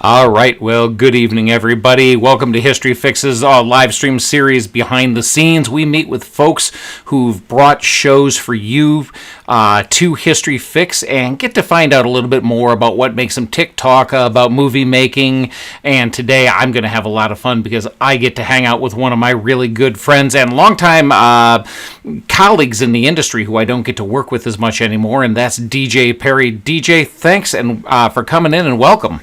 All right, well, good evening, everybody. Welcome to History Fix's live stream series, Behind the Scenes. We meet with folks who've brought shows for you to History Fix and get to find out a little bit more about what makes them tick, talk about movie making. And today I'm going to have a lot of fun because I get to hang out with one of my really good friends and longtime colleagues in the industry who I don't get to work with as much anymore, and that's DJ Perry. DJ, thanks and for coming in and welcome.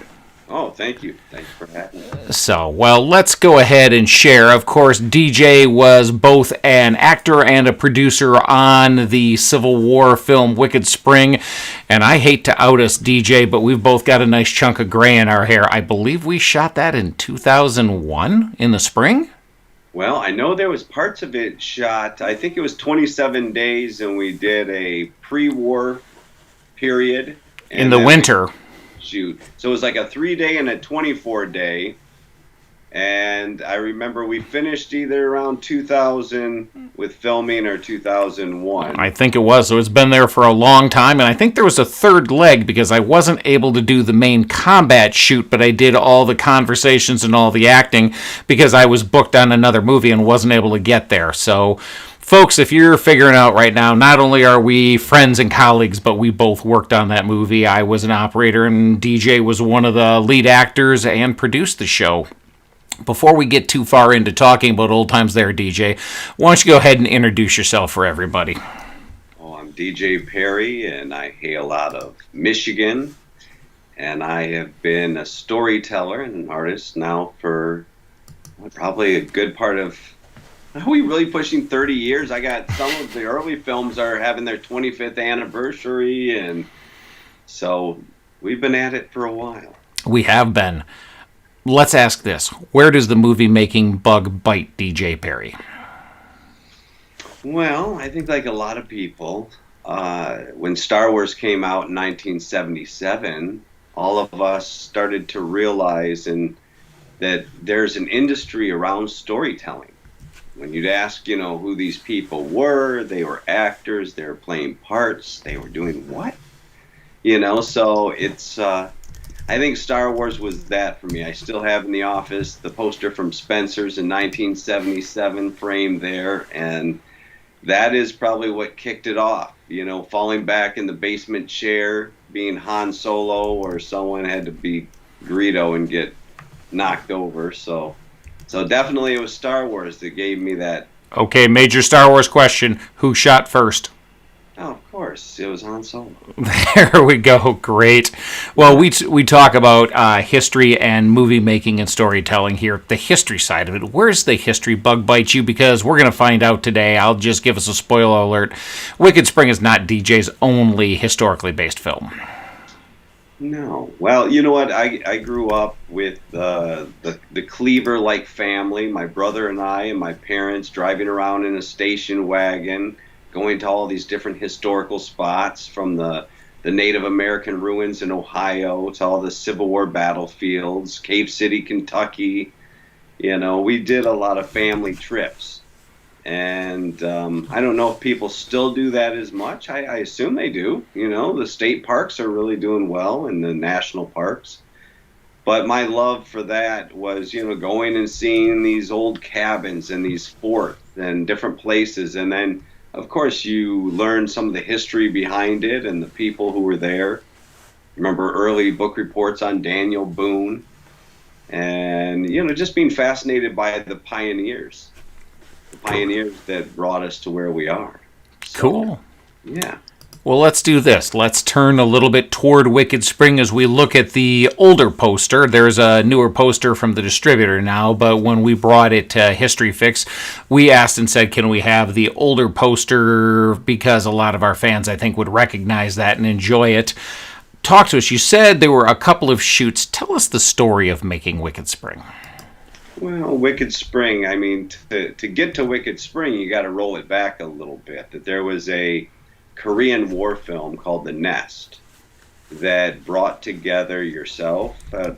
Oh, thank you. Thanks for having me. So, well, let's go ahead and share. Of course, DJ was both an actor and a producer on the Civil War film Wicked Spring. And I hate to out us, DJ, but we've both got a nice chunk of gray in our hair. I believe we shot that in 2001 in the spring? Well, I know there was parts of it shot, I think it was 27 days, and we did a pre-war period. In the winter. Shoot. So it was like a 3-day and a 24-day. And I remember we finished either around 2000 with filming or 2001. I think it was. So it's been there for a long time. And I think there was a third leg because I wasn't able to do the main combat shoot, but I did all the conversations and all the acting because I was booked on another movie and wasn't able to get there. So folks, if you're figuring out right now, not only are we friends and colleagues, but we both worked on that movie. I was an operator, and DJ was one of the lead actors and produced the show. Before we get too far into talking about old times there, DJ, why don't you go ahead and introduce yourself for everybody? Oh, I'm DJ Perry, and I hail out of Michigan. And I have been a storyteller and an artist now for probably a good part of... Are we really pushing 30 years? I got some of the early films are having their 25th anniversary, and so we've been at it for a while. We have been. Let's ask this. Where does the movie-making bug bite DJ Perry? Well, I think like a lot of people, when Star Wars came out in 1977, all of us started to realize that there's an industry around storytelling. When you'd ask, who these people were, they were actors, they were playing parts, they were doing what? So it's, I think Star Wars was that for me. I still have in the office the poster from Spencer's in 1977 framed there, and that is probably what kicked it off. Falling back in the basement chair, being Han Solo, or someone had to be Greedo and get knocked over, So definitely it was Star Wars that gave me that. Okay, major Star Wars question. Who shot first? Oh, of course. It was Han Solo. There we go. Great. Well, we talk about history and movie making and storytelling here. The history side of it. Where's the history bug bite you? Because we're going to find out today. I'll just give us a spoiler alert. Wicked Spring is not DJ's only historically based film. No. Well, you know what? I grew up with the Cleaver-like family. My brother and I and my parents driving around in a station wagon, going to all these different historical spots, from the Native American ruins in Ohio to all the Civil War battlefields, Cave City, Kentucky. We did a lot of family trips. And I don't know if people still do that as much. I assume they do. The state parks are really doing well, and the national parks. But my love for that was, going and seeing these old cabins and these forts and different places. And then, of course, you learn some of the history behind it and the people who were there. Remember early book reports on Daniel Boone. And, just being fascinated by the pioneers. The pioneers that brought us to where we are. Cool. Yeah. Well, let's do this. Let's turn a little bit toward Wicked Spring as we look at the older poster. There's a newer poster from the distributor now, but when we brought it to History Fix, we asked and said, can we have the older poster, because a lot of our fans, I think, would recognize that and enjoy it. Talk to us. You said there were a couple of shoots. Tell us the story of making Wicked Spring. Well, Wicked Spring, I mean, to get to Wicked Spring, you got to roll it back a little bit. That there was a Korean war film called The Nest that brought together yourself at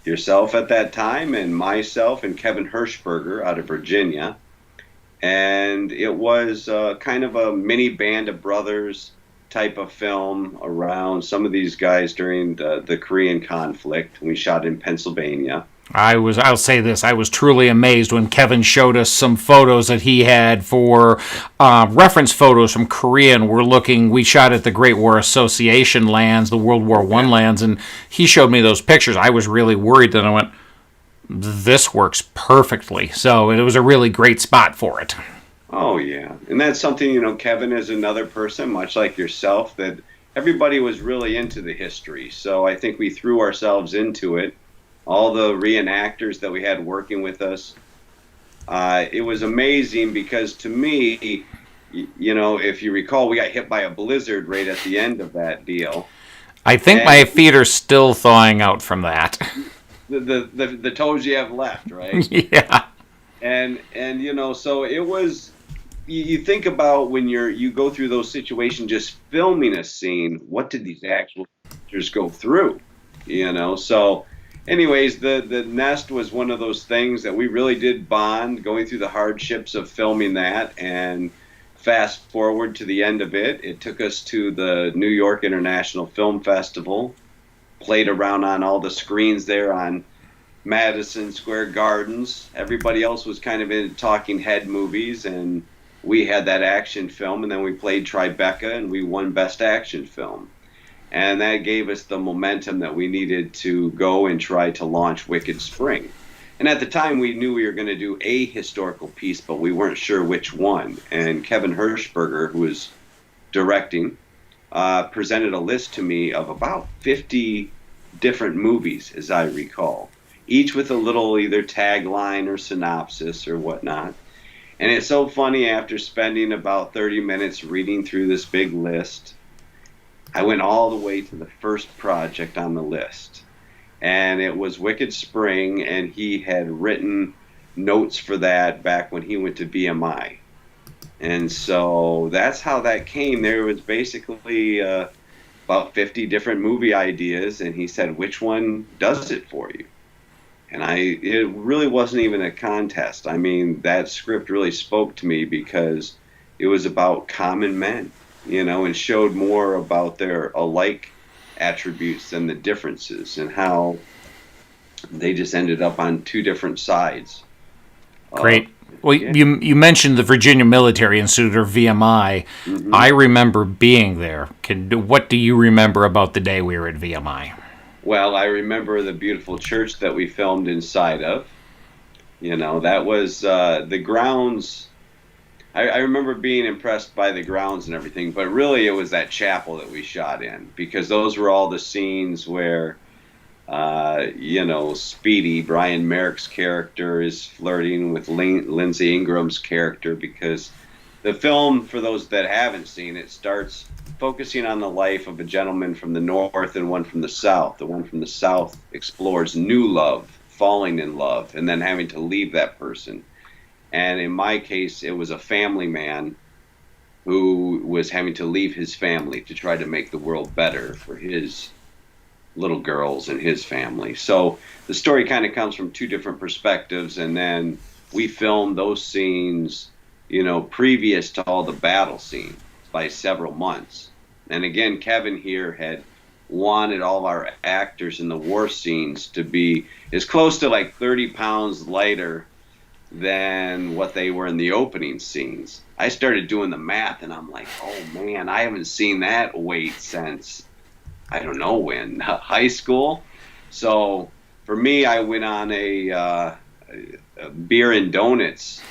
that time, and myself and Kevin Hirschberger out of Virginia. And it was kind of a mini Band of Brothers type of film around some of these guys during the Korean conflict. We shot in Pennsylvania. I'll say this, I was truly amazed when Kevin showed us some photos that he had for reference photos from Korea, and we shot at the Great War Association lands, the World War I lands, and he showed me those pictures. I was really worried, that I went, this works perfectly. So it was a really great spot for it. Oh, yeah. And that's something, Kevin is another person, much like yourself, that everybody was really into the history. So I think we threw ourselves into it. All the reenactors that we had working with us. It was amazing because, to me, if you recall, we got hit by a blizzard right at the end of that deal. I think my feet are still thawing out from that. The toes you have left, right? Yeah. And so it was. You think about when you go through those situations, just filming a scene. What did these actual actors go through? So. Anyways, the Nest was one of those things that we really did bond, going through the hardships of filming that. And fast forward to the end of it, it took us to the New York International Film Festival, played around on all the screens there on Madison Square Gardens. Everybody else was kind of in talking head movies, and we had that action film, and then we played Tribeca, and we won Best Action Film. And that gave us the momentum that we needed to go and try to launch Wicked Spring. And at the time, we knew we were going to do a historical piece, but we weren't sure which one. And Kevin Hirschberger, who was directing, presented a list to me of about 50 different movies, as I recall, each with a little either tagline or synopsis or whatnot. And it's so funny, after spending about 30 minutes reading through this big list, I went all the way to the first project on the list, and it was Wicked Spring, and he had written notes for that back when he went to VMI. And so that's how that came. There was basically about 50 different movie ideas, and he said, which one does it for you? And it really wasn't even a contest. I mean, that script really spoke to me because it was about common men. And showed more about their alike attributes than the differences, and how they just ended up on two different sides. Great. Well, yeah. You mentioned the Virginia Military Institute, or VMI. Mm-hmm. I remember being there. What do you remember about the day we were at VMI? Well, I remember the beautiful church that we filmed inside of. That was the grounds. I remember being impressed by the grounds and everything, but really it was that chapel that we shot in, because those were all the scenes where, Speedy, Brian Merrick's character, is flirting with Lindsay Ingram's character, because the film, for those that haven't seen it, starts focusing on the life of a gentleman from the north and one from the south. The one from the south explores new love, falling in love, and then having to leave that person. And in my case, it was a family man who was having to leave his family to try to make the world better for his little girls and his family. So the story kind of comes from two different perspectives, and then we filmed those scenes, previous to all the battle scenes by several months. And again, Kevin here had wanted all of our actors in the war scenes to be as close to like 30 pounds lighter than what they were in the opening scenes. I started doing the math, and I'm like, oh man, I haven't seen that weight since, I don't know when, high school. So for me, I went on a beer and donuts,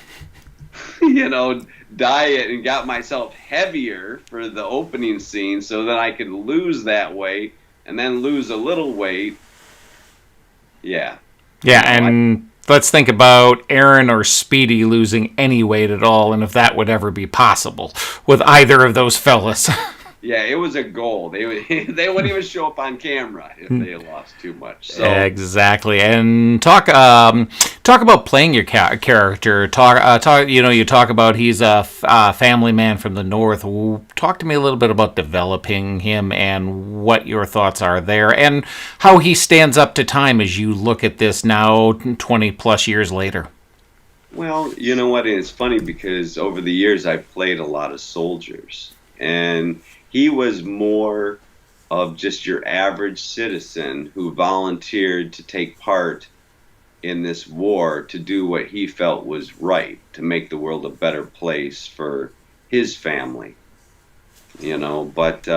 diet and got myself heavier for the opening scene so that I could lose that weight and then lose a little weight. Yeah. Yeah, and let's think about Aaron or Speedy losing any weight at all, and if that would ever be possible with either of those fellas. Yeah, it was a goal. They wouldn't even show up on camera if they had lost too much. So. Exactly, and talk about playing your character. You talk about he's a family man from the north. Talk to me a little bit about developing him and what your thoughts are there, and how he stands up to time as you look at this now, 20 plus years later. Well, you know what? It's funny because over the years I've played a lot of soldiers, and he was more of just your average citizen who volunteered to take part in this war to do what he felt was right, to make the world a better place for his family. But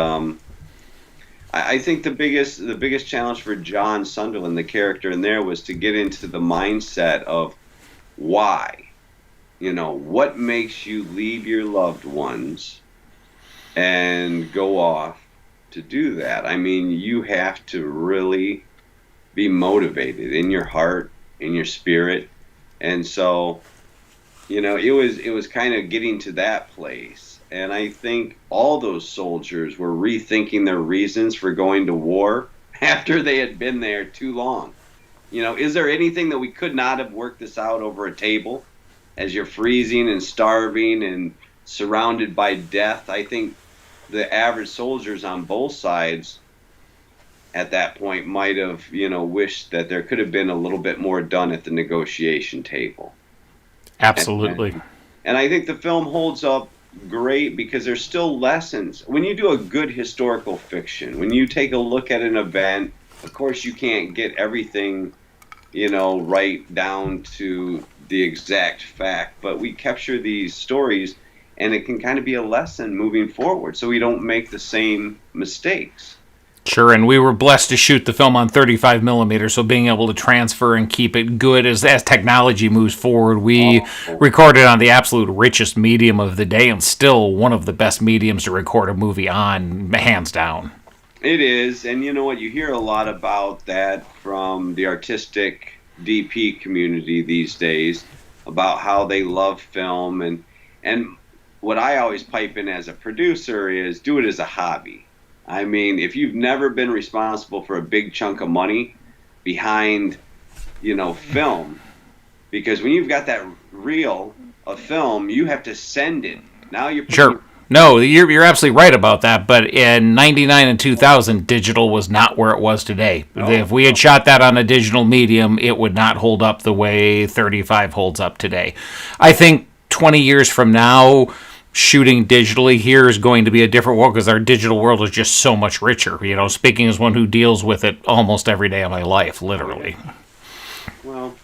I think the biggest challenge for John Sunderland, the character in there, was to get into the mindset of why. What makes you leave your loved ones and go off to do that? I mean, you have to really be motivated in your heart, in your spirit. And so, it was kind of getting to that place. And I think all those soldiers were rethinking their reasons for going to war after they had been there too long. Is there anything that we could not have worked this out over a table as you're freezing and starving and surrounded by death? I think the average soldiers on both sides at that point might have, wished that there could have been a little bit more done at the negotiation table. Absolutely. And I think the film holds up great because there's still lessons. When you do a good historical fiction, when you take a look at an event, of course you can't get everything, right down to the exact fact, but we capture these stories and it can kind of be a lesson moving forward so we don't make the same mistakes. Sure, and we were blessed to shoot the film on 35 millimeters, so being able to transfer and keep it good as technology moves forward. We recorded on the absolute richest medium of the day, and still one of the best mediums to record a movie on, hands down. It is, and you know what? You hear a lot about that from the artistic DP community these days, about how they love film, and what I always pipe in as a producer is do it as a hobby. I mean, if you've never been responsible for a big chunk of money behind, film, because when you've got that reel of film, you have to send it. Now you're sure. No, you're absolutely right about that. But in '99 and 2000, digital was not where it was today. If we had shot that on a digital medium, it would not hold up the way 35 holds up today. I think 20 years from now, shooting digitally here is going to be a different world because our digital world is just so much richer. Speaking as one who deals with it almost every day of my life, literally. Well,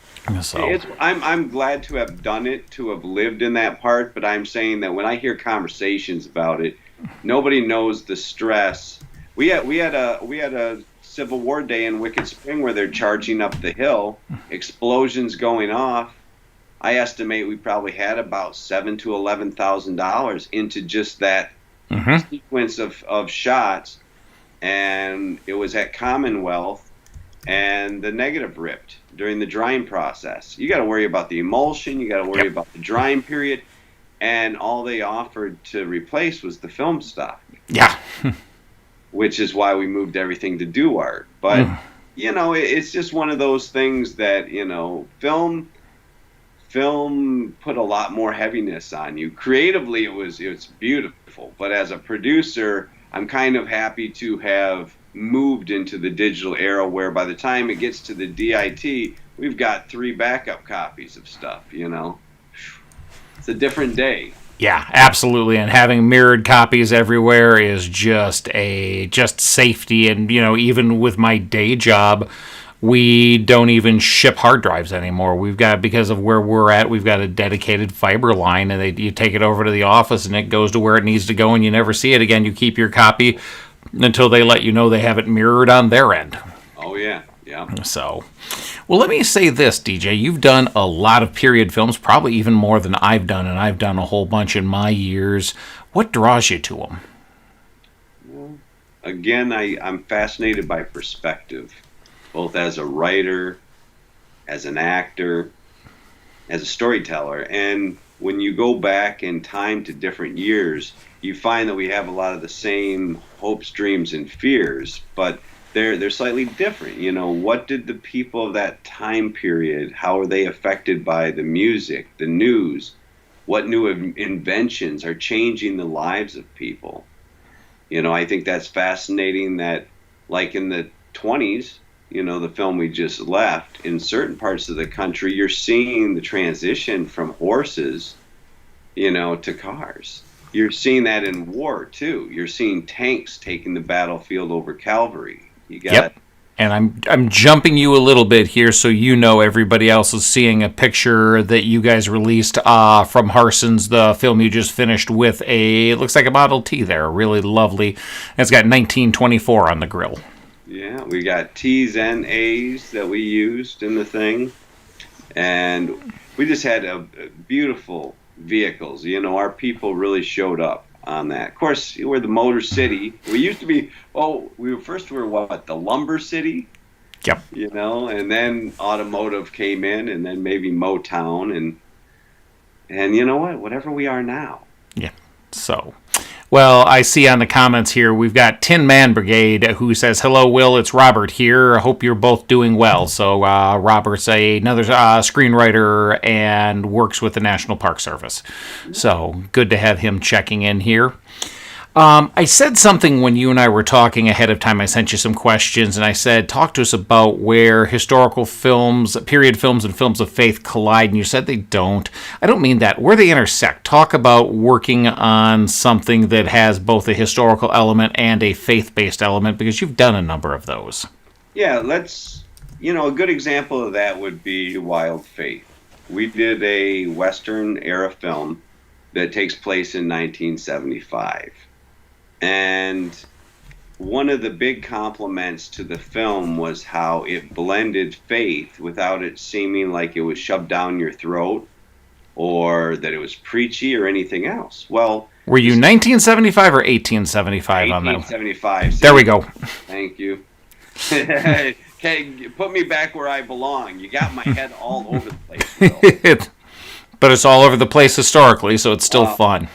so I'm glad to have done it, to have lived in that part, but I'm saying that when I hear conversations about it, nobody knows the stress. We had a Civil War day in Wicked Spring where they're charging up the hill, explosions going off. I estimate we probably had about $7,000 to $11,000 into just that sequence of shots, and it was at Commonwealth, and the negative ripped during the drying process. You got to worry about the emulsion, you got to worry about the drying period, and all they offered to replace was the film stock. Yeah. Which is why we moved everything to DuArt. But it's just one of those things that film put a lot more heaviness on you. Creatively, it's beautiful, but as a producer, I'm kind of happy to have moved into the digital era where by the time it gets to the DIT, we've got 3 backup copies of stuff, It's a different day. Yeah, absolutely. And having mirrored copies everywhere is just safety. And, even with my day job, we don't even ship hard drives anymore. Because of where we're at, we've got a dedicated fiber line, and you take it over to the office and it goes to where it needs to go and you never see it again. You keep your copy until they let you know they have it mirrored on their end. Oh, yeah. Yeah. So, Well, let me say this, DJ. You've done a lot of period films, probably even more than I've done, and I've done a whole bunch in my years. What draws you to them? Well, again, I'm fascinated by perspective, both as a writer, as an actor, as a storyteller. And when you go back in time to different years, you find that we have a lot of the same hopes, dreams, and fears, but they're slightly different. You know, what did the people of that time period, how are they affected by the music, the news? What new inventions are changing the lives of people? You know, I think that's fascinating that, like in the 20s, you know, the film we just left, in certain parts of the country, you're seeing the transition from horses, you know, to cars. You're seeing that in war, too. You're seeing tanks taking the battlefield over cavalry. You got Yep. And I'm jumping you a little bit here, so you know everybody else is seeing a picture that you guys released from Harson's, the film you just finished with it looks like a Model T there, really lovely. It's got 1924 on the grill. Yeah, we got T's and A's that we used in the thing, and we just had a beautiful vehicles. You know, our people really showed up on that. Of course, we're the Motor City. We used to be. Oh, we were what, the Lumber City? Yep. You know, and then automotive came in, and then maybe Motown, and you know what? Whatever we are now. Yeah. So, well, I see on the comments here we've got Tin Man Brigade who says, "Hello, Will. It's Robert here. I hope you're both doing well." So, Robert's another screenwriter and works with the National Park Service. So, good to have him checking in here. I said something when you and I were talking ahead of time. I sent you some questions, and I said, talk to us about where historical films, period films, and films of faith collide, and you said they don't. I don't mean that. Where they intersect. Talk about working on something that has both a historical element and a faith-based element, because you've done a number of those. Yeah, a good example of that would be Wild Faith. We did a Western-era film that takes place in 1975. And one of the big compliments to the film was how it blended faith without it seeming like it was shoved down your throat or that it was preachy or anything else. Well, were you 1975 or 1875 on that? 1875. There we go. Thank you. Okay, put me back where I belong. You got my head all over the place. But it's all over the place historically, so it's still fun.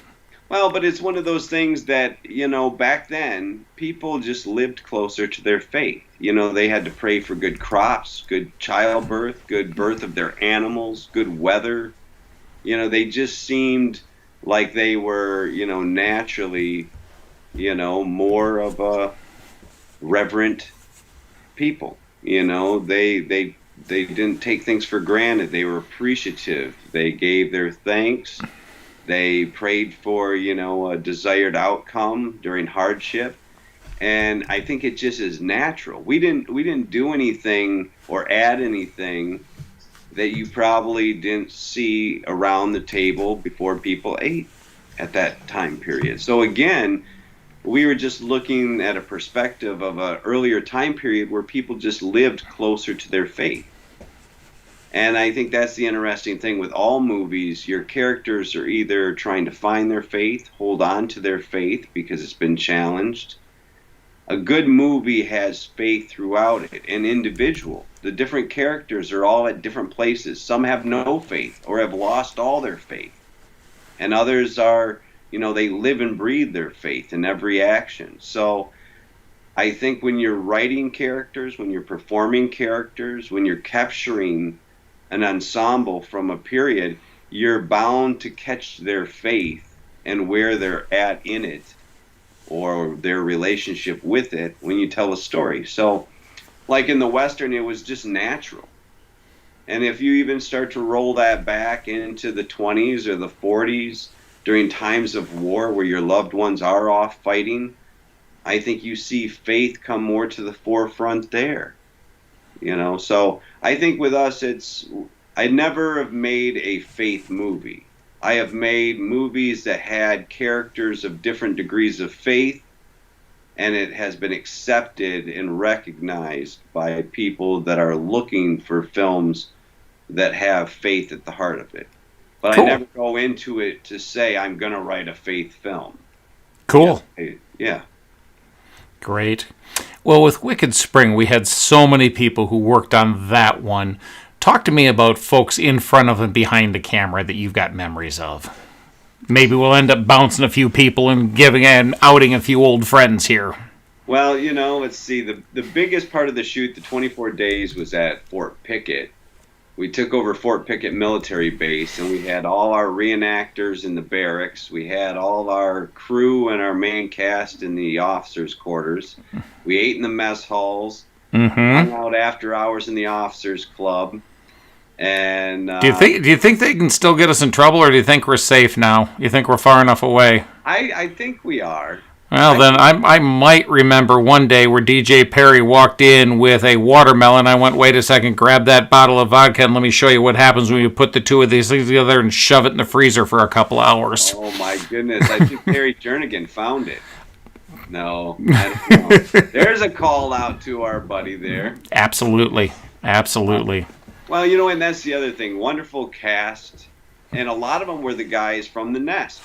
Well, but it's one of those things that, you know, back then, people just lived closer to their faith. You know, they had to pray for good crops, good childbirth, good birth of their animals, good weather. You know, they just seemed like they were, you know, naturally, you know, more of a reverent people. You know, they didn't take things for granted. They were appreciative. They gave their thanks. They prayed for, you know, a desired outcome during hardship. And I think it just is natural. We didn't do anything or add anything that you probably didn't see around the table before people ate at that time period. So again, we were just looking at a perspective of an earlier time period where people just lived closer to their faith. And I think that's the interesting thing with all movies. Your characters are either trying to find their faith, hold on to their faith because it's been challenged. A good movie has faith throughout it, and individual. The different characters are all at different places. Some have no faith or have lost all their faith. And others are, you know, they live and breathe their faith in every action. So I think when you're writing characters, when you're performing characters, when you're capturing an ensemble from a period, you're bound to catch their faith and where they're at in it or their relationship with it when you tell a story. So like in the Western, it was just natural. And if you even start to roll that back into the 20s or the 40s during times of war where your loved ones are off fighting, I think you see faith come more to the forefront there. You know, so I think with us, I never have made a faith movie. I have made movies that had characters of different degrees of faith and it has been accepted and recognized by people that are looking for films that have faith at the heart of it. But Cool. I never go into it to say I'm going to write a faith film. Cool. Yeah. Great. Well, with Wicked Spring, we had so many people who worked on that one. Talk to me about folks in front of and behind the camera that you've got memories of. Maybe we'll end up bouncing a few people and giving and outing a few old friends here. Well, let's see. The biggest part of the shoot, the 24 days, was at Fort Pickett. We took over Fort Pickett military base, and we had all our reenactors in the barracks. We had all our crew and our main cast in the officers' quarters. We ate in the mess halls, hung out after hours in the officers' club. And do you think they can still get us in trouble, or do you think we're safe now? You think we're far enough away? I think we are. Well, then I might remember one day where DJ Perry walked in with a watermelon. I went, wait a second, grab that bottle of vodka and let me show you what happens when you put the two of these things together and shove it in the freezer for a couple hours. Oh, my goodness. I think Perry Jernigan found it. No, I don't know. There's a call out to our buddy there. Absolutely. Absolutely. Well, and that's the other thing. Wonderful cast. And a lot of them were the guys from The Nest.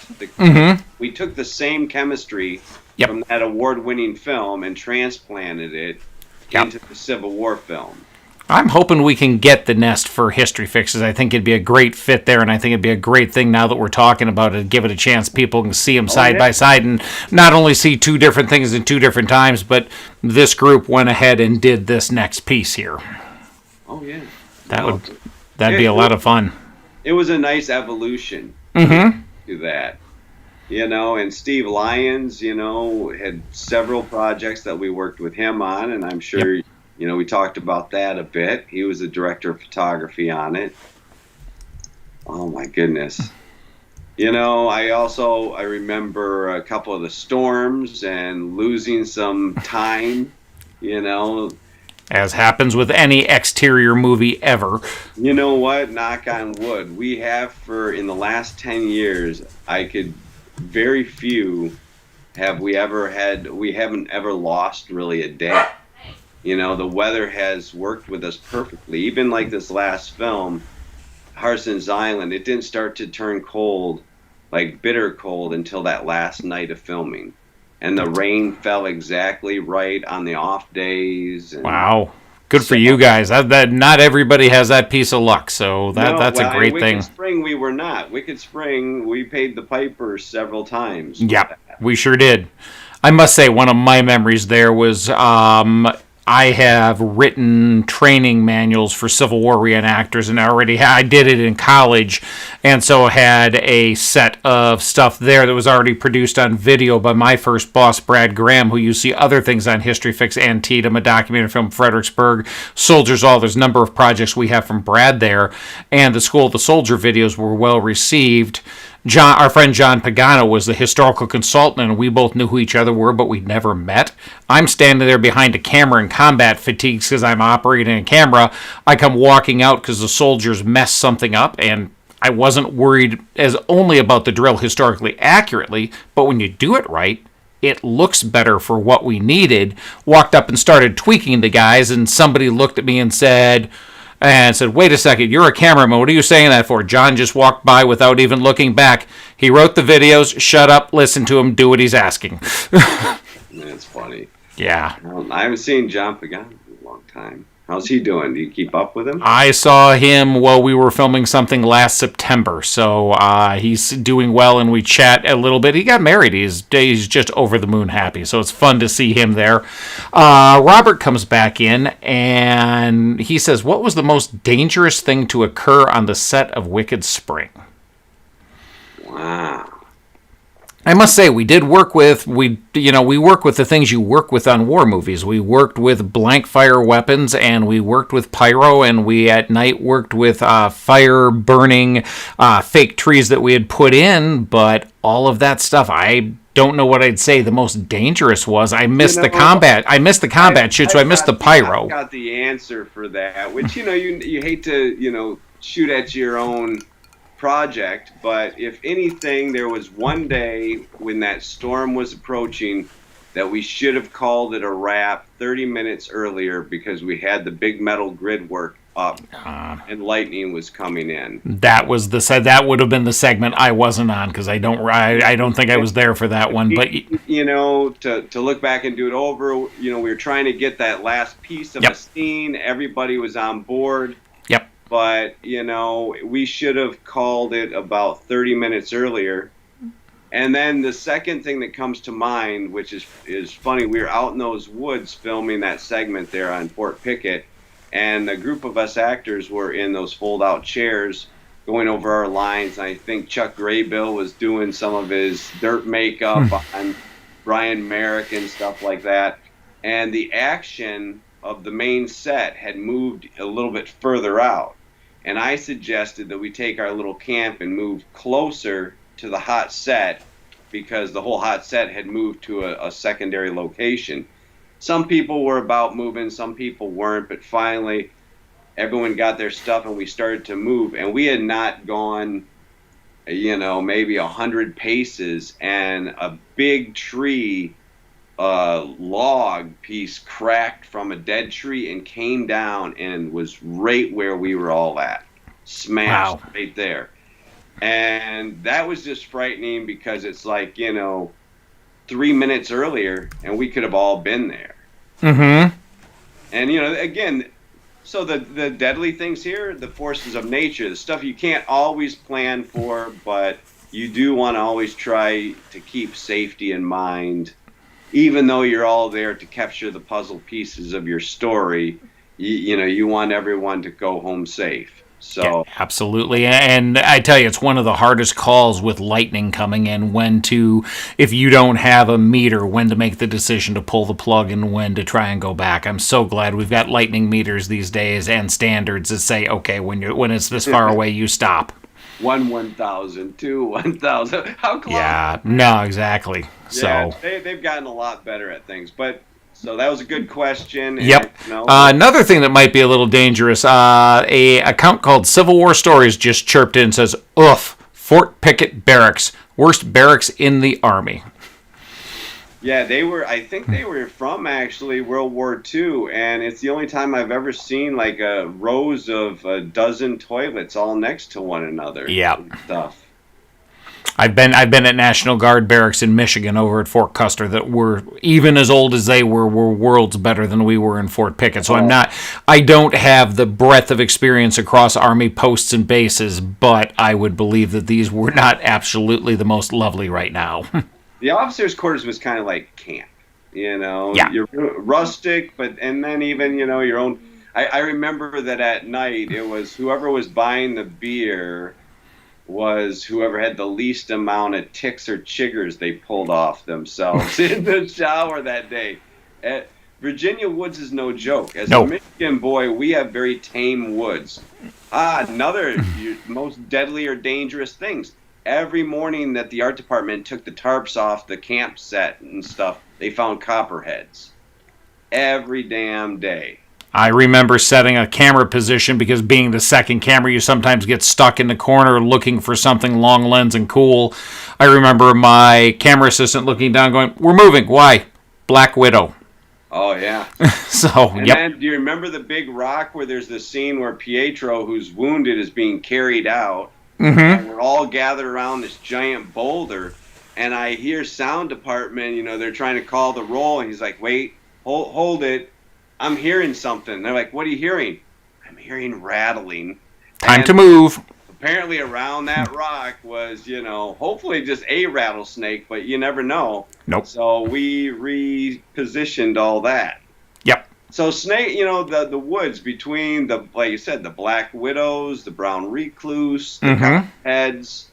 We took the same chemistry from that award-winning film and transplanted it into the Civil War film. I'm hoping we can get The Nest for History Fixes. I think it'd be a great fit there, and I think it'd be a great thing now that we're talking about it. Give it a chance. People can see them side by side and not only see two different things in two different times, but this group went ahead and did this next piece here. Oh, yeah. That'd be a lot of fun. It was a nice evolution to that, and Steve Lyons, had several projects that we worked with him on, and I'm sure, we talked about that a bit. He was the director of photography on it. Oh my goodness. I remember a couple of the storms and losing some time, As happens with any exterior movie ever. You know what? Knock on wood. We have in the last 10 years, very few we haven't ever lost really a day. The weather has worked with us perfectly. Even like this last film, Harson's Island, it didn't start to turn cold, like bitter cold, until that last night of filming. And the rain fell exactly right on the off days. And wow. Good for you guys. That not everybody has that piece of luck, so that's a great thing. Wicked Spring, we were not. Wicked Spring, we paid the piper several times. Yep, we sure did. I must say, one of my memories there was I have written training manuals for Civil War reenactors, and I did it in college, and so had a set of stuff there that was already produced on video by my first boss, Brad Graham, who you see other things on History Fix, Antietam, a documentary film, Fredericksburg, Soldiers All. There's a number of projects we have from Brad there, and the School of the Soldier videos were well received. Our friend John Pagano was the historical consultant, and we both knew who each other were, but we'd never met. I'm standing there behind a camera in combat fatigues because I'm operating a camera. I come walking out because the soldiers messed something up, and I wasn't worried only about the drill historically accurately, but when you do it right, it looks better for what we needed. Walked up and started tweaking the guys, and somebody looked at me and said, wait a second, you're a cameraman. What are you saying that for? John just walked by without even looking back. He wrote the videos, shut up, listen to him, do what he's asking. That's funny. Yeah. I haven't seen John Pagano in a long time. How's he doing? Do you keep up with him? I saw him while we were filming something last September, so he's doing well, and we chat a little bit. He got married. He's just over the moon happy, so it's fun to see him there. Robert comes back in, and he says, what was the most dangerous thing to occur on the set of Wicked Spring? Wow. I must say, we work with the things you work with on war movies. We worked with blank fire weapons, and we worked with pyro, and we at night worked with fire burning fake trees that we had put in, but all of that stuff, I don't know what I'd say the most dangerous was. I missed the combat. I missed the combat shoot, so I missed the pyro. I got the answer for that, which, you hate to, shoot at your own project, but if anything, there was one day when that storm was approaching that we should have called it a wrap 30 minutes earlier because we had the big metal grid work up and lightning was coming in. That was that would have been the segment I wasn't on because I don't think I was there for that one. But to look back and do it over, we were trying to get that last piece of a scene. Everybody was on board. Yep. But we should have called it about 30 minutes earlier. And then the second thing that comes to mind, which is funny, we were out in those woods filming that segment there on Fort Pickett, and a group of us actors were in those fold-out chairs going over our lines. I think Chuck Graybill was doing some of his dirt makeup on Brian Merrick and stuff like that. And the action of the main set had moved a little bit further out. And I suggested that we take our little camp and move closer to the hot set because the whole hot set had moved to a secondary location. Some people were about moving, some people weren't, but finally everyone got their stuff and we started to move. And we had not gone, maybe 100 paces, and a big tree, log piece cracked from a dead tree and came down and was right where we were all at. Smashed right there. And that was just frightening because it's like, 3 minutes earlier and we could have all been there. Mm-hmm. And, again, so the deadly things here, the forces of nature, the stuff you can't always plan for, but you do want to always try to keep safety in mind. Even though you're all there to capture the puzzle pieces of your story, you want everyone to go home safe. So yeah, absolutely. And I tell you, it's one of the hardest calls with lightning coming in, if you don't have a meter, when to make the decision to pull the plug and when to try and go back. I'm so glad we've got lightning meters these days and standards that say, okay, when it's this far away, you stop. 1,000, 2, 1,000. How close? Yeah, no, exactly. Yeah, so they've gotten a lot better at things, but. So that was a good question. Yep. Another thing that might be a little dangerous, a account called Civil War Stories just chirped in and says, "Oof, Fort Pickett Barracks, worst barracks in the Army." Yeah, I think they were from actually World War II, and it's the only time I've ever seen like a rows of a dozen toilets all next to one another. Yeah. Stuff. I've been at National Guard barracks in Michigan over at Fort Custer that were, even as old as they were worlds better than we were in Fort Pickett. So I don't have the breadth of experience across Army posts and bases, but I would believe that these were not absolutely the most lovely right now. The officers' quarters was kind of like camp, Yeah. You're rustic, and then even, your own. I remember that at night it was whoever was buying the beer was whoever had the least amount of ticks or chiggers they pulled off themselves in the shower that day. Virginia woods is no joke. As a Michigan boy, we have very tame woods. Another most deadly or dangerous things. Every morning that the art department took the tarps off the camp set and stuff, they found copperheads. Every damn day. I remember setting a camera position because being the second camera, you sometimes get stuck in the corner looking for something long lens and cool. I remember my camera assistant looking down going, "We're moving. Why? Black Widow." Oh, yeah. Then, do you remember the big rock where there's this scene where Pietro, who's wounded, is being carried out? Mm-hmm. And we're all gathered around this giant boulder, and I hear sound department, they're trying to call the roll, and he's like, "Wait, hold it. I'm hearing something." They're like, "What are you hearing?" "I'm hearing rattling." Time to move. Apparently around that rock was, hopefully just a rattlesnake, but you never know. Nope. So we repositioned all that. Yep. So snake, the woods between like you said, the black widows, the brown recluse, the heads.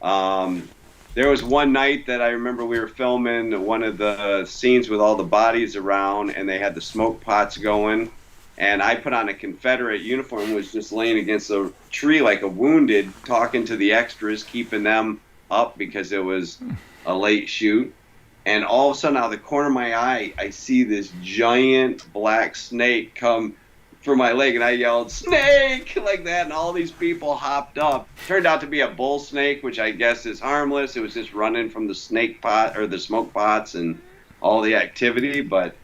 There was one night that I remember we were filming one of the scenes with all the bodies around, and they had the smoke pots going, and I put on a Confederate uniform and was just laying against a tree like a wounded, talking to the extras, keeping them up because it was a late shoot. And all of a sudden, out of the corner of my eye, I see this giant black snake come for my leg, and I yelled, "Snake!" like that, and all these people hopped up. Turned out to be a bull snake, which I guess is harmless. It was just running from the snake pot or the smoke pots and all the activity, but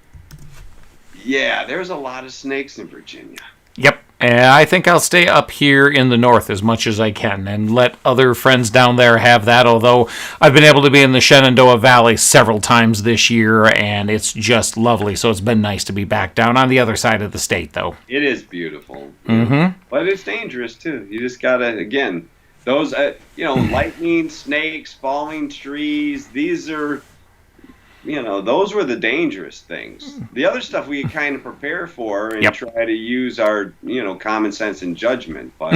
yeah, there's a lot of snakes in Virginia. Yep. And I think I'll stay up here in the north as much as I can and let other friends down there have that, although I've been able to be in the Shenandoah Valley several times this year, and it's just lovely. So it's been nice to be back down on the other side of the state, though. It is beautiful. Mm-hmm. But it's dangerous, too. You just got to, again, those, lightning, snakes, falling trees, these are... those were the dangerous things. The other stuff we kind of prepare for and try to use our, common sense and judgment. But,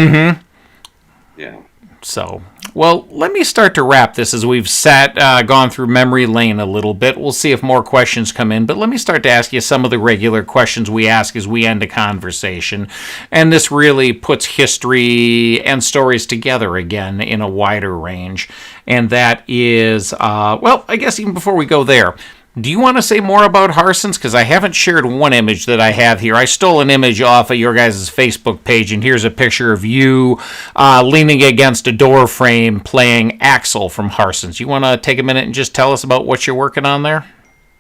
yeah. So, well, let me start to wrap this as we've gone through memory lane a little bit. We'll see if more questions come in, but let me start to ask you some of the regular questions we ask as we end a conversation. And this really puts history and stories together again in a wider range. And that is, I guess even before we go there, do you want to say more about Harson's? Because I haven't shared one image that I have here. I stole an image off of your guys' Facebook page, and here's a picture of you leaning against a door frame playing Axel from Harson's. You want to take a minute and just tell us about what you're working on there?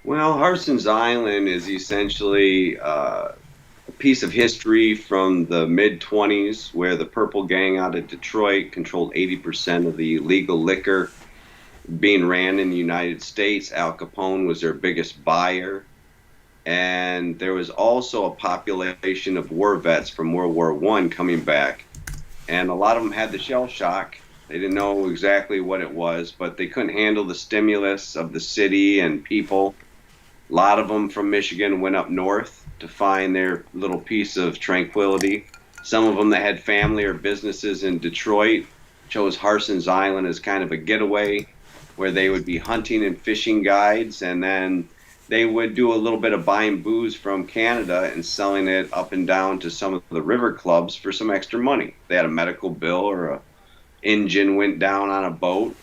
Well, Harson's Island is essentially a piece of history from the mid-20s where the Purple Gang out of Detroit controlled 80% of the illegal liquor being ran in the United States. Al Capone was their biggest buyer. And there was also a population of war vets from World War I coming back. And a lot of them had the shell shock. They didn't know exactly what it was, but they couldn't handle the stimulus of the city and people. A lot of them from Michigan went up north to find their little piece of tranquility. Some of them that had family or businesses in Detroit chose Harson's Island as kind of a getaway, where they would be hunting and fishing guides, and then they would do a little bit of buying booze from Canada and selling it up and down to some of the river clubs for some extra money. They had a medical bill or a engine went down on a boat.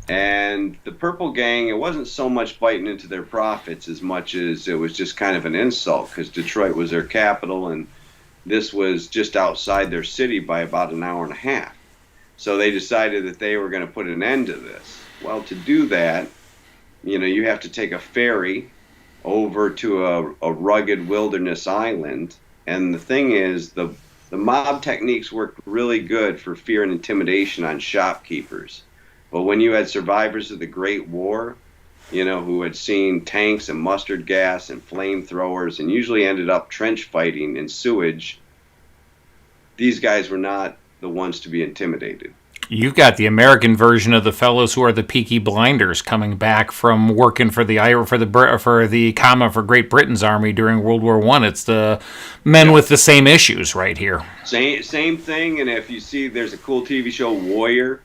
And the Purple Gang, it wasn't so much biting into their profits as much as it was just kind of an insult, because Detroit was their capital and this was just outside their city by about an hour and a half. So they decided that they were going to put an end to this. Well, to do that, you have to take a ferry over to a rugged wilderness island. And the thing is, the mob techniques worked really good for fear and intimidation on shopkeepers. But when you had survivors of the Great War, who had seen tanks and mustard gas and flamethrowers and usually ended up trench fighting in sewage, these guys were not the ones to be intimidated. You've got the American version of the fellows who are the Peaky Blinders coming back from working for the Great Britain's army during World War I. It's the men with the same issues right here. Same thing. And if you see, there's a cool TV show, Warrior,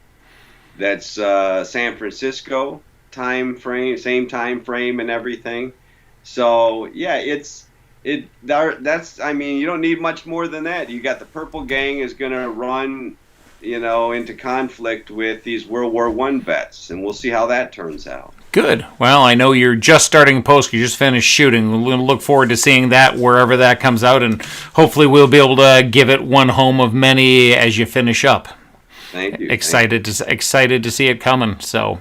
that's San Francisco time frame, same time frame and everything. So yeah, you don't need much more than that. You got the Purple Gang is going to run into conflict with these World War I vets, and we'll see how that turns out. Good. Well, I know you're just starting post. You just finished shooting. We'll look forward to seeing that wherever that comes out, and hopefully we'll be able to give it one home of many as you finish up. Thank you. Excited to see it coming. So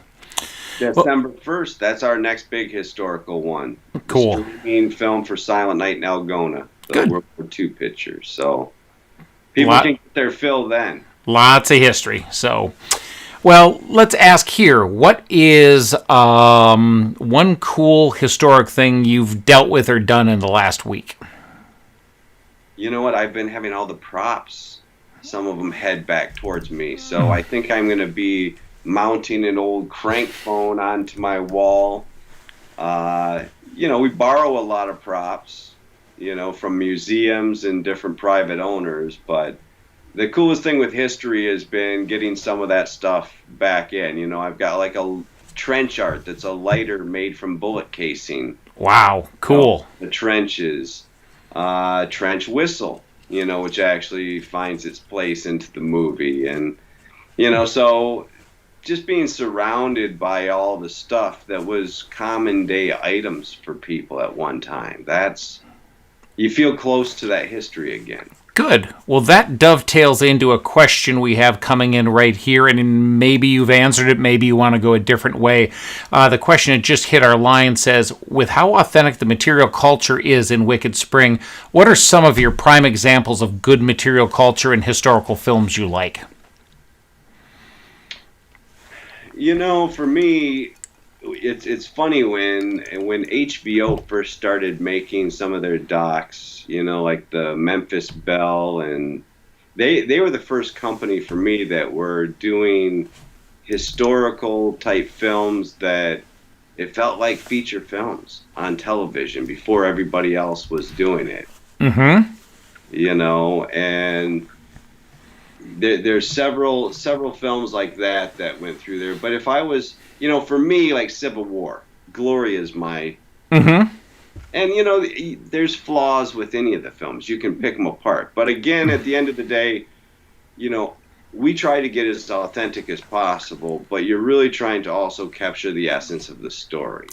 December 1st, that's our next big historical one. Cool. The streaming film for Silent Night in Algona, the World War II pictures. So people can get their fill then. Lots of history. So, well, let's ask here. What is one cool historic thing you've dealt with or done in the last week? You know what? I've been having all the props. Some of them head back towards me. So I think I'm going to be mounting an old crank phone onto my wall. We borrow a lot of props, from museums and different private owners, but the coolest thing with history has been getting some of that stuff back in. I've got like a trench art that's a lighter made from bullet casing. Wow, cool. The trenches, trench whistle, which actually finds its place into the movie. And, so just being surrounded by all the stuff that was common day items for people at one time, you feel close to that history again. Good. Well, that dovetails into a question we have coming in right here, and maybe you've answered it, maybe you want to go a different way. The question that just hit our line says, with how authentic the material culture is in Wicked Spring, what are some of your prime examples of good material culture and historical films you like? For me, it's funny when HBO first started making some of their docs, like the Memphis Belle, and they were the first company for me that were doing historical type films that it felt like feature films on television before everybody else was doing it. Mm-hmm. And there's several films like that went through there. But if I was, for me, like Civil War, Gloria is my. Mm-hmm. And there's flaws with any of the films. You can pick them apart. But again, at the end of the day, we try to get as authentic as possible. But you're really trying to also capture the essence of the story.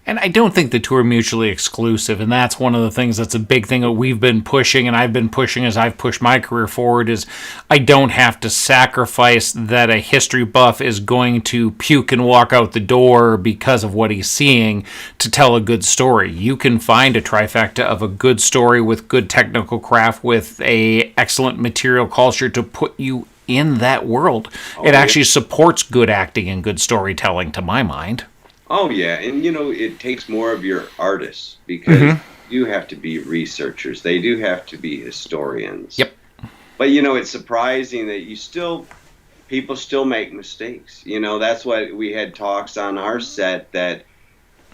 And I don't think the two are mutually exclusive, and that's one of the things that's a big thing that we've been pushing, and I've been pushing as I've pushed my career forward, is I don't have to sacrifice that a history buff is going to puke and walk out the door because of what he's seeing to tell a good story. You can find a trifecta of a good story with good technical craft, with a excellent material culture to put you in that world. It actually supports good acting and good storytelling, to my mind. Oh, yeah. And, it takes more of your artists because you have to be researchers. They do have to be historians. Yep. But, it's surprising that people still make mistakes. That's what we had talks on our set, that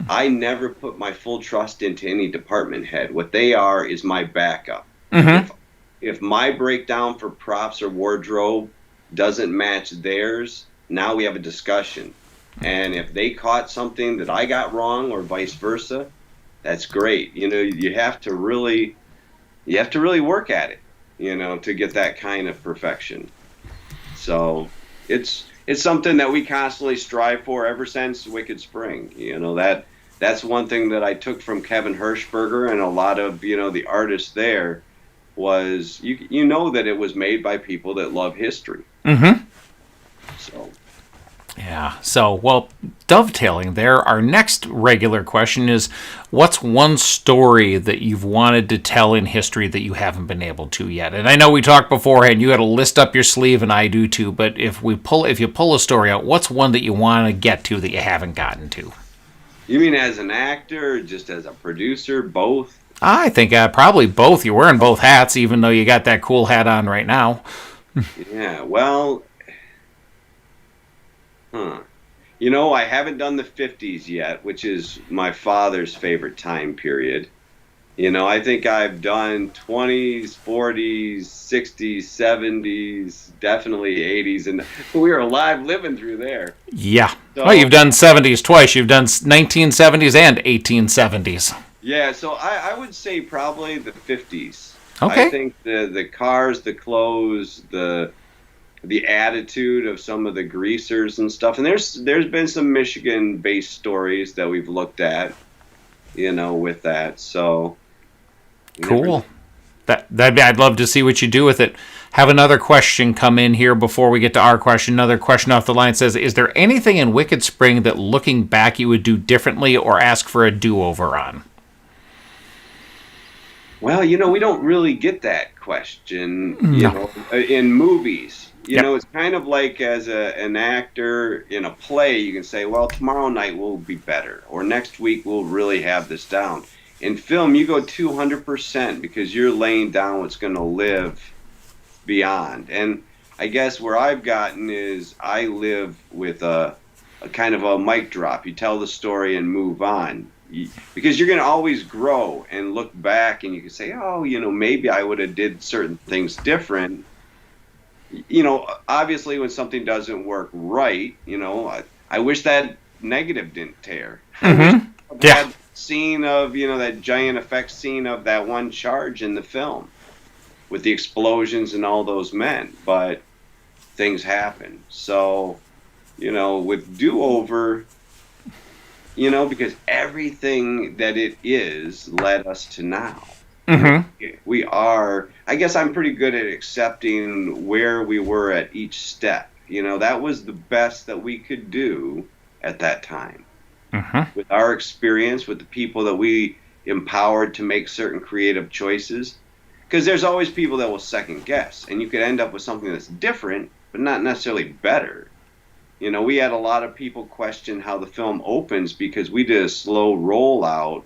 I never put my full trust into any department head. What they are is my backup. Mm-hmm. If my breakdown for props or wardrobe doesn't match theirs, now we have a discussion. And if they caught something that I got wrong or vice versa, that's great. You have to really work at it, to get that kind of perfection. So it's something that we constantly strive for ever since Wicked Spring. That's one thing that I took from Kevin Hirschberger and a lot of, the artists there was, that it was made by people that love history. Mm-hmm. So. Yeah. So, well, dovetailing there, our next regular question is, what's one story that you've wanted to tell in history that you haven't been able to yet? And I know we talked beforehand, you had a list up your sleeve, and I do too, but if you pull a story out, what's one that you want to get to that you haven't gotten to? You mean as an actor, or just as a producer, both? I think probably both. You're wearing both hats, even though you got that cool hat on right now. Yeah, well... I haven't done the 50s yet, which is my father's favorite time period. I think I've done 20s, 40s, 60s, 70s, definitely 80s, and we were alive living through there. Yeah. So, well, you've done 70s twice. You've done 1970s and 1870s. Yeah, so I would say probably the 50s. Okay. I think the cars, the clothes, the attitude of some of the greasers and stuff. And there's been some Michigan-based stories that we've looked at, with that. So cool. I'd love to see what you do with it. Have another question come in here before we get to our question. Another question off the line says, is there anything in Wicked Spring that looking back you would do differently or ask for a do-over on? Well, we don't really get that question, in movies. It's kind of like as an actor in a play, you can say, well, tomorrow night will be better, or next week we'll really have this down. In film, you go 200% because you're laying down what's going to live beyond. And I guess where I've gotten is I live with a kind of a mic drop. You tell the story and move on. Because you're going to always grow and look back and you can say, oh, maybe I would have did certain things different. Obviously when something doesn't work right, I wish that negative didn't tear. Mm-hmm. That scene of, that giant effect scene of that one charge in the film with the explosions and all those men, but things happen. So, with Do-Over, because everything that it is led us to now. Mm-hmm. we are, I guess I'm pretty good at accepting where we were at each step. You know, that was the best that we could do at that time. With our experience, with the people that we empowered to make certain creative choices. Because there's always people that will second guess, and you could end up with something that's different, but not necessarily better. You know, we had a lot of people question how the film opens because we did a slow rollout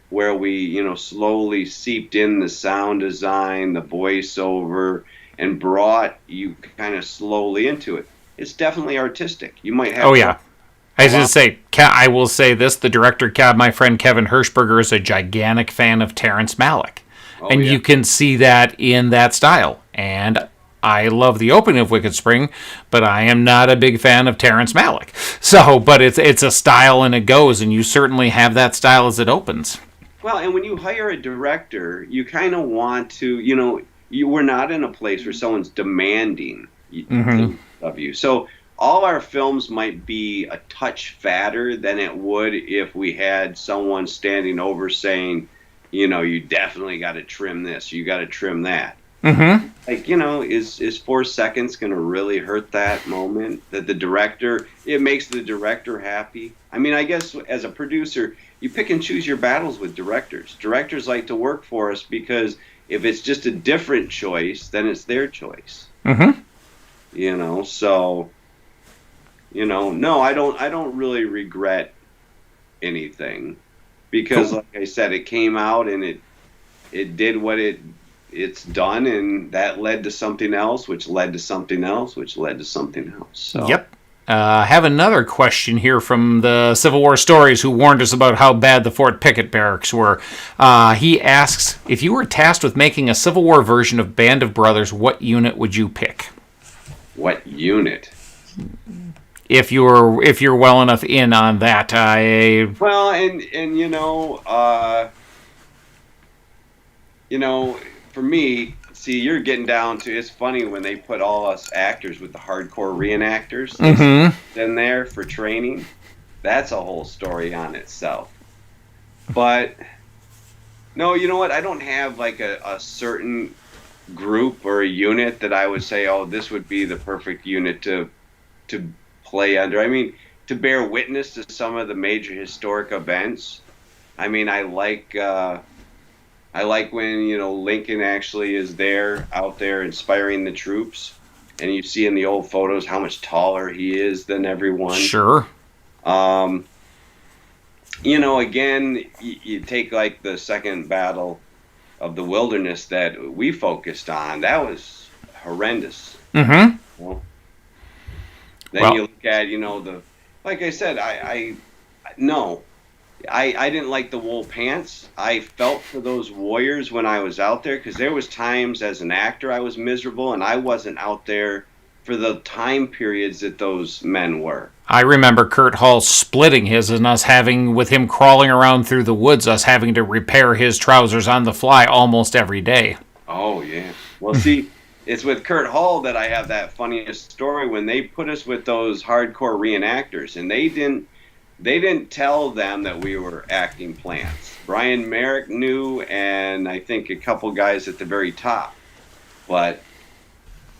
where we, you know, slowly seeped in the sound design, the voiceover, and brought you kind of slowly into it. It's definitely artistic. You might have. Oh, yeah. I was going to say, I will say this, the director, my friend Kevin Hirschberger, is a gigantic fan of Terrence Malick. And you can see that in that style. And I love the opening of Wicked Spring, but I am not a big fan of Terrence Malick. So, but it's a style and it goes, and you certainly have that style as it opens. Well, and when you hire a director, you kind of want to, you know, we're not in a place where someone's demanding of you. So all our films might be a touch fatter than it would if we had someone standing over saying, you know, you definitely got to trim this, you got to trim that. Like, you know, is 4 seconds going to really hurt that moment? That the director, it makes the director happy. I mean, I guess as a producer, you pick and choose your battles with directors. Directors like to work for us because if it's just a different choice, then it's their choice. You know, so, you know, no, I don't really regret anything because, like I said, it came out and it did what it's done, and that led to something else, which led to something else, which led to something else. So. Yep. I have another question here from the Civil War Stories, who warned us about how bad the Fort Pickett barracks were. He asks, if you were tasked with making a Civil War version of Band of Brothers, what unit would you pick? What unit? If you're well enough in on that, well, and you know, for me, see, you're getting down to, it's funny when they put all us actors with the hardcore reenactors in there for training. That's a whole story on itself. But no, you know what? I don't have like a certain group or a unit that I would say, oh, this would be the perfect unit to play under. I mean, to bear witness to some of the major historic events. I mean, I like when, you know, Lincoln actually is there, out there inspiring the troops, and you see in the old photos how much taller he is than everyone. Sure. You know, again, you take like the second battle of the Wilderness that we focused on. That was horrendous. You know? Then you look at, you know, like I said, I didn't like the wool pants. I felt for those warriors when I was out there, because there was times as an actor I was miserable, and I wasn't out there for the time periods that those men were. I remember Kurt Hall splitting his and us having, with him crawling around through the woods, us having to repair his trousers on the fly almost every day. Oh, yeah. Well, see, it's with Kurt Hall that I have that funniest story when they put us with those hardcore reenactors, and they didn't tell them that we were acting plants. Brian Merrick knew, and I think a couple guys at the very top. But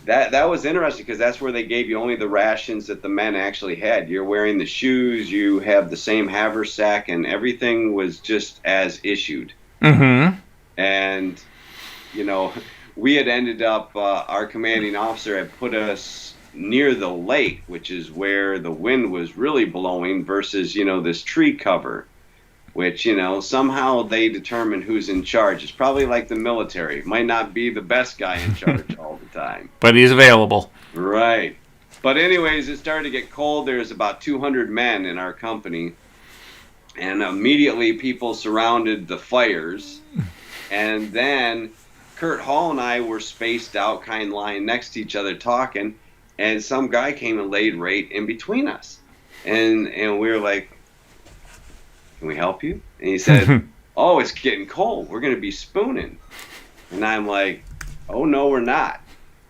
that was interesting, because that's where they gave you only the rations that the men actually had. You're wearing the shoes, you have the same haversack, and everything was just as issued. And, you know, we had ended up, our commanding officer had put us near the lake, which is where the wind was really blowing, versus, you know, this tree cover, which, you know, somehow they determine who's in charge. It's probably like the military. Might not be the best guy in charge all the time. But he's available. Right. But anyways, it started to get cold. There's about 200 men in our company. And immediately people surrounded the fires. And then Kurt Hall and I were spaced out, kind of lying next to each other talking. And some guy came and laid right in between us. And we were like, can we help you? And he said, oh, it's getting cold. We're going to be spooning. And I'm like, oh, no, we're not.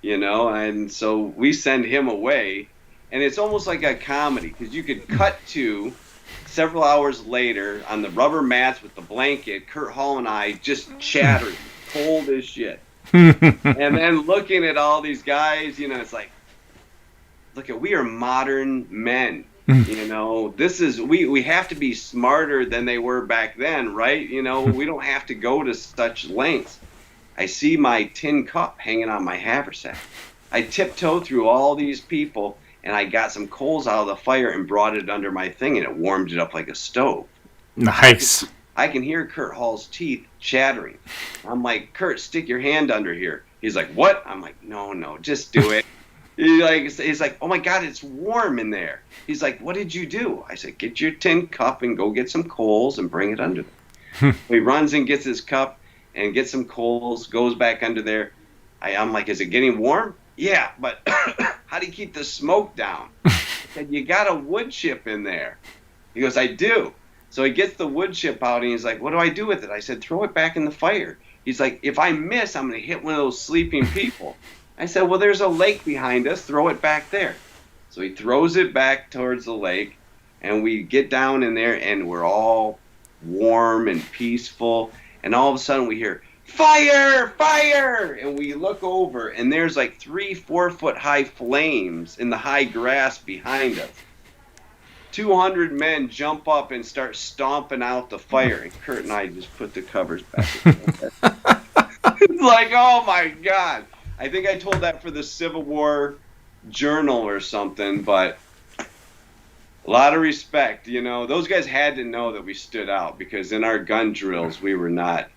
You know, and so we send him away. And it's almost like a comedy, because you could cut to several hours later on the rubber mats with the blanket, Kurt Hall and I just chattering. cold as shit. And then looking at all these guys, it's like, we are modern men. We have to be smarter than they were back then, right? We don't have to go to such lengths. I see my tin cup hanging on my haversack. I tiptoed through all these people, and I got some coals out of the fire and brought it under my thing, and it warmed it up like a stove. Nice. I can hear Kurt Hall's teeth chattering. I'm like, Kurt, stick your hand under here. He's like, what? I'm like, no, just do it. He's like, oh my God, it's warm in there. He's like, what did you do? I said, get your tin cup and go get some coals and bring it under there. He runs and gets his cup and gets some coals, goes back under there. I'm like, is it getting warm? Yeah, but how do you keep the smoke down? I said, you got a wood chip in there. He goes, I do. So he gets the wood chip out and he's like, what do I do with it? I said, throw it back in the fire. He's like, if I miss, I'm going to hit one of those sleeping people. I said, well, there's a lake behind us. Throw it back there. So he throws it back towards the lake, and we get down in there, and we're all warm and peaceful. And all of a sudden we hear, fire, fire! And we look over, and there's like 3-4 foot high flames in the high grass behind us. 200 men jump up and start stomping out the fire, and Kurt and I just put the covers back. It's like, oh my God. I think I told that for the Civil War Journal or something, but a lot of respect. Those guys had to know that we stood out, because in our gun drills we were not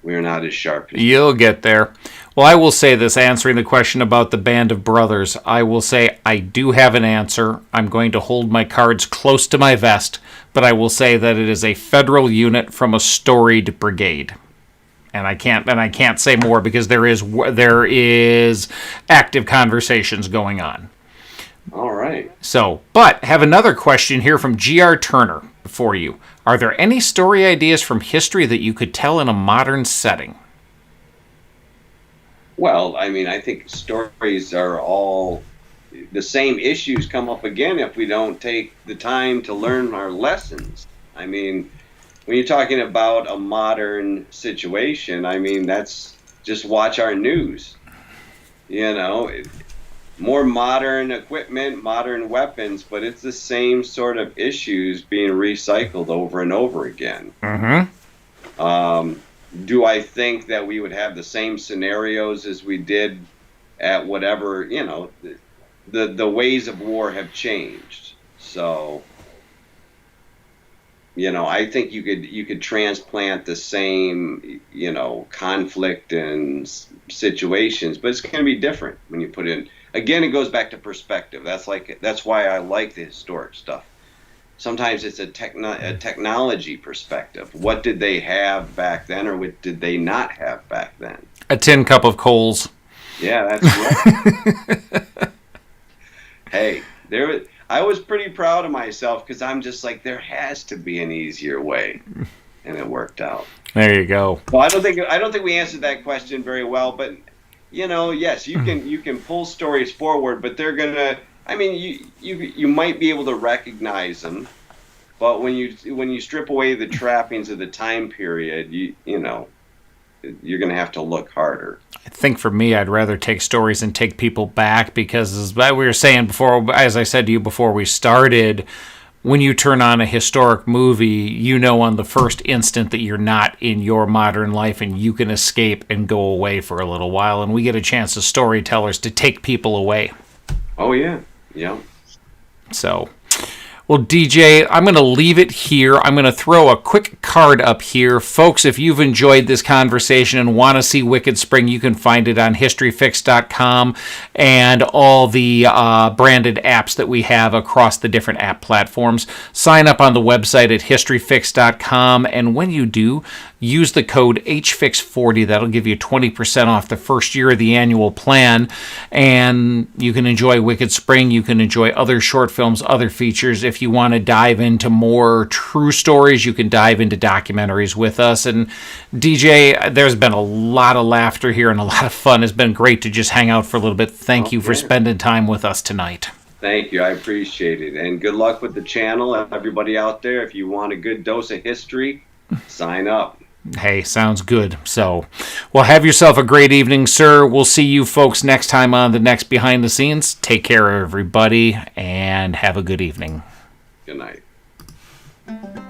as sharp as you'll get there. Well, I will say this, answering the question about the Band of Brothers, I will say I do have an answer. I'm going to hold my cards close to my vest, but I will say that it is a federal unit from a storied brigade. And I can't say more because there is active conversations going on. All right. So, but have another question here from G.R. Turner for you. Are there any story ideas from history that you could tell in a modern setting? Well, I think stories are all the same. Issues come up again if we don't take the time to learn our lessons. When you're talking about a modern situation, that's just watch our news. More modern equipment, modern weapons, but it's the same sort of issues being recycled over and over again. Mm-hmm. Do I think that we would have the same scenarios as we did at whatever, the ways of war have changed. So, I think you could transplant the same, conflict and situations, but it's going to be different when you put in. Again, it goes back to perspective. That's why I like the historic stuff. Sometimes it's a technology perspective. What did they have back then, or what did they not have back then? A tin cup of coals. Yeah, that's right. Hey, I was pretty proud of myself, because I'm just like, there has to be an easier way, and it worked out. There you go. Well, I don't think we answered that question very well, but yes, you can pull stories forward, but they're gonna. You might be able to recognize them, but when you strip away the trappings of the time period, you're gonna have to look harder. I think for me, I'd rather take stories and take people back, because as we were saying before, as I said to you before we started, when you turn on a historic movie, on the first instant that you're not in your modern life, and you can escape and go away for a little while. And we get a chance as storytellers to take people away. Oh, yeah. Yeah. So, well, DJ, I'm going to leave it here. I'm going to throw a quick card up here. Folks, if you've enjoyed this conversation and want to see Wicked Spring, you can find it on HistoryFix.com and all the branded apps that we have across the different app platforms. Sign up on the website at HistoryFix.com, and when you do, use the code HFix40. That'll give you 20% off the first year of the annual plan, and you can enjoy Wicked Spring. You can enjoy other short films, other features. If you want to dive into more true stories, you can dive into documentaries with us. And DJ, there's been a lot of laughter here and a lot of fun. It's been great to just hang out for a little bit. Thank you for spending time with us tonight. Thank you. I appreciate it. And good luck with the channel. Everybody out there, if you want a good dose of history, sign up. Hey, sounds good. So, well, have yourself a great evening, sir. We'll see you folks next time on the next Behind the Scenes. Take care, everybody, and have a good evening. Good night.